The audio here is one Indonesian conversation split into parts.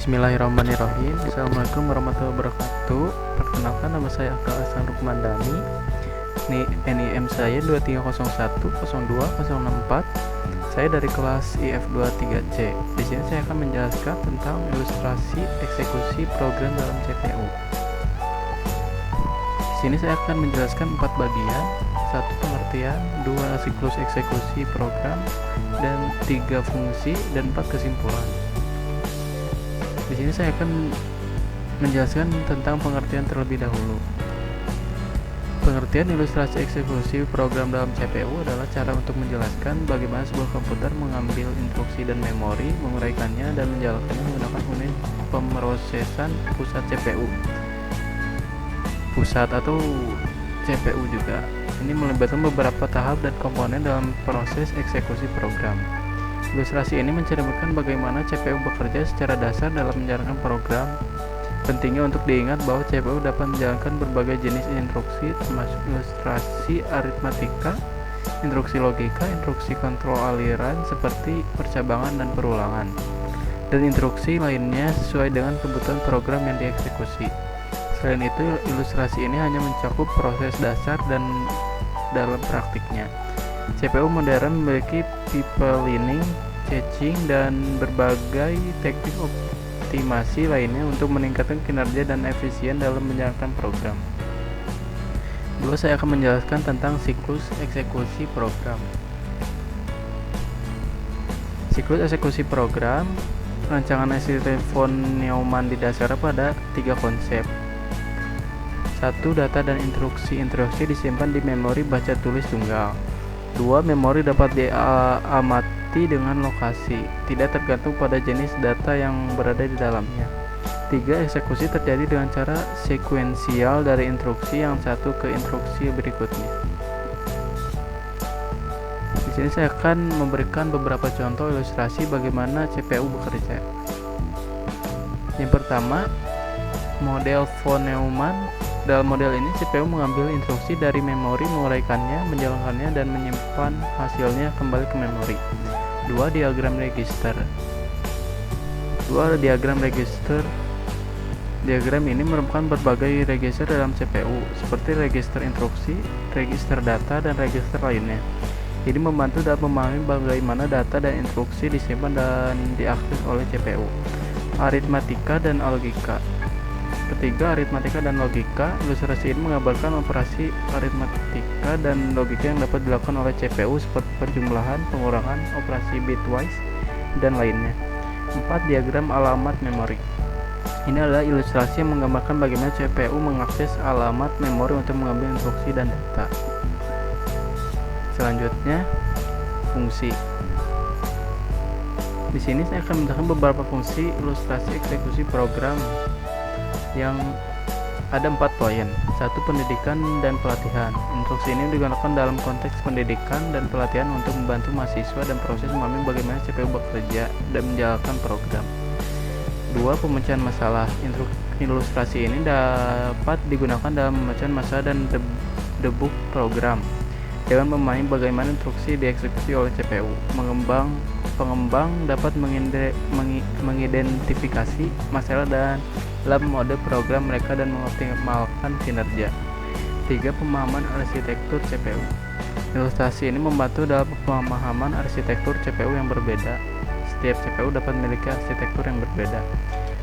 Bismillahirrahmanirrahim. Assalamualaikum warahmatullahi wabarakatuh. Perkenalkan, nama saya Akal Hasan Rukmandani. NIM saya 230102064. Saya dari kelas IF23C. Di sini saya akan menjelaskan tentang ilustrasi eksekusi program dalam CPU. Di sini saya akan menjelaskan 4 bagian: 1 pengertian, 2 siklus eksekusi program, dan 3 fungsi, dan 4 kesimpulan. Di sini saya akan menjelaskan tentang pengertian terlebih dahulu. Pengertian ilustrasi eksekusi program dalam CPU adalah cara untuk menjelaskan bagaimana sebuah komputer mengambil instruksi dan memori, menguraikannya, dan menjalankannya menggunakan unit pemrosesan pusat CPU. Pusat atau CPU juga. Ini melibatkan beberapa tahap dan komponen dalam proses eksekusi program. Ilustrasi ini mencerminkan bagaimana CPU bekerja secara dasar dalam menjalankan program. Pentingnya untuk diingat bahwa CPU dapat menjalankan berbagai jenis instruksi, termasuk ilustrasi aritmatika, instruksi logika, instruksi kontrol aliran seperti percabangan dan perulangan, dan instruksi lainnya sesuai dengan kebutuhan program yang dieksekusi. Selain itu, ilustrasi ini hanya mencakup proses dasar dan dalam praktiknya. CPU modern memiliki pipelining, caching, dan berbagai teknik optimasi lainnya untuk meningkatkan kinerja dan efisien dalam menjalankan program. Dua, saya akan menjelaskan tentang siklus eksekusi program. Siklus eksekusi program, rancangan ST von Neumann didasarkan pada 3 konsep. 1. Data dan instruksi disimpan di memori baca tulis tunggal. 2. Memori dapat diamati dengan lokasi, tidak tergantung pada jenis data yang berada di dalamnya. 3. Eksekusi terjadi dengan cara sekuensial dari instruksi yang satu ke instruksi berikutnya. Di sini saya akan memberikan beberapa contoh ilustrasi bagaimana CPU bekerja. Yang pertama, model von Neumann. Dalam model ini, CPU mengambil instruksi dari memori, menguraikannya, menjalankannya, dan menyimpan hasilnya kembali ke memori. 2. Diagram register. Diagram ini merupakan berbagai register dalam CPU, seperti register instruksi, register data, dan register lainnya. Ini membantu dalam memahami bagaimana data dan instruksi disimpan dan diakses oleh CPU. Aritmatika dan logika. Ketiga, aritmatika dan logika. Ilustrasi ini menggambarkan operasi aritmatika dan logika yang dapat dilakukan oleh CPU seperti perjumlahan, pengurangan, operasi bitwise, dan lainnya. 4. Diagram alamat memori. Ini adalah ilustrasi yang menggambarkan bagaimana CPU mengakses alamat memori untuk mengambil instruksi dan data. Selanjutnya, fungsi. Di sini saya akan menjelaskan beberapa fungsi ilustrasi eksekusi program yang ada 4 poin. 1. Pendidikan dan pelatihan. Instruksi ini digunakan dalam konteks pendidikan dan pelatihan untuk membantu mahasiswa dan proses memahami bagaimana CPU bekerja dan menjalankan program. 2. Pemecahan masalah. Ilustrasi ini dapat digunakan dalam pemecahan masalah dan debug program dengan memahami bagaimana instruksi dieksekusi oleh CPU. Pengembang dapat mengidentifikasi masalah dalam mode program mereka dan mengoptimalkan kinerja. 3. Pemahaman arsitektur CPU. Ilustrasi ini membantu dalam pemahaman arsitektur CPU yang berbeda. Setiap CPU dapat memiliki arsitektur yang berbeda,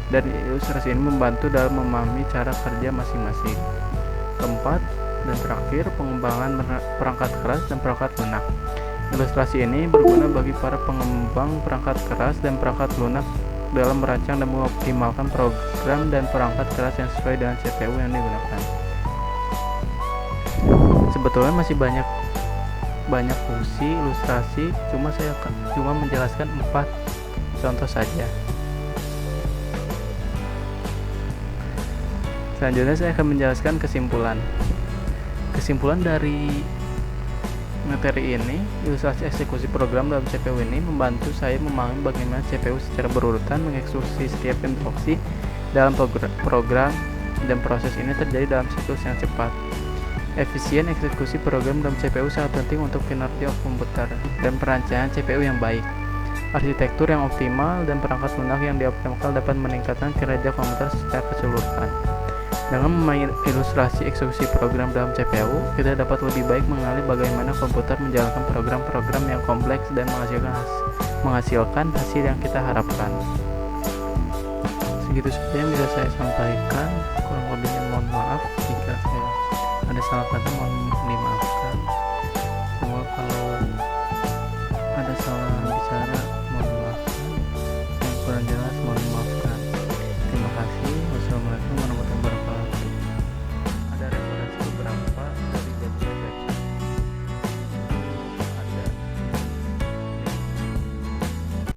dan ilustrasi ini membantu dalam memahami cara kerja masing-masing. 4. Dan terakhir, pengembangan perangkat keras dan perangkat lunak. Ilustrasi ini berguna bagi para pengembang perangkat keras dan perangkat lunak dalam merancang dan mengoptimalkan program dan perangkat keras yang sesuai dengan CPU yang digunakan. Sebetulnya masih banyak fungsi ilustrasi, saya cuma menjelaskan 4 contoh saja. Selanjutnya saya akan menjelaskan kesimpulan. Kesimpulan dari materi ini, ilustrasi eksekusi program dalam CPU ini membantu saya memahami bagaimana CPU secara berurutan mengeksekusi setiap instruksi dalam program, dan proses ini terjadi dalam siklus yang cepat. Efisien eksekusi program dalam CPU sangat penting untuk kinerja komputer dan perancangan CPU yang baik. arsitektur yang optimal, dan perangkat lunak yang dioptimalkan dapat meningkatkan kinerja komputer secara keseluruhan. Dengan mengilustrasi eksekusi program dalam CPU, kita dapat lebih baik mengenali bagaimana komputer menjalankan program-program yang kompleks dan menghasilkan hasil yang kita harapkan. Segitu saja yang bisa saya sampaikan. Kurang lebihnya mohon maaf jika saya ada salah kata, mohon dimaafkan. Semua kalau ada salah bicara mohon maafkan, yang kurang jelas mohon dimaafkan. Terima kasih. Wassalamualaikum warahmatullahi wabarakatuh.